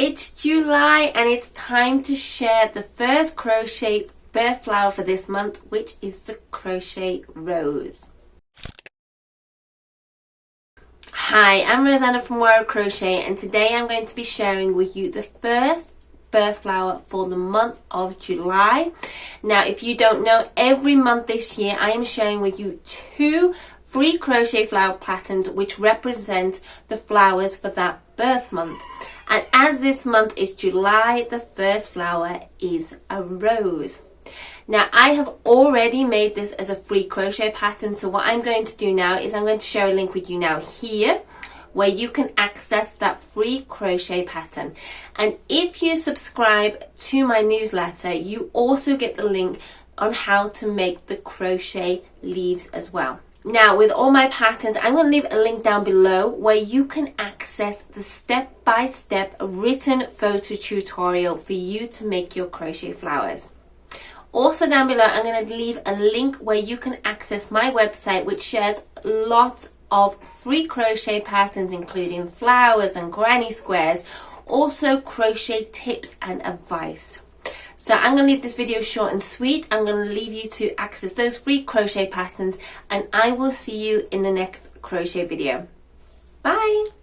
It's July and it's time to share the first crochet birth flower for this month, which is the crochet rose. Hi, I'm Roseanna from Moara Crochet, and today I'm going to be sharing with you the first birth flower for the month of July. Now, if you don't know, every month this year I am sharing with you 2 free crochet flower patterns which represent the flowers for that birth month. And as this month is July, the first flower is a rose. Now, I have already made this as a free crochet pattern, so what I'm going to do now is I'm going to share a link with you now here where you can access that free crochet pattern. And if you subscribe to my newsletter, you also get the link on how to make the crochet leaves as well. Now, with all my patterns, I'm going to leave a link down below where you can access the step-by-step written photo tutorial for you to make your crochet flowers. Also down below, I'm going to leave a link where you can access my website, which shares lots of free crochet patterns, including flowers and granny squares, also crochet tips and advice. So I'm going to leave this video short and sweet. I'm going to leave you to access those free crochet patterns, and I will see you in the next crochet video. Bye!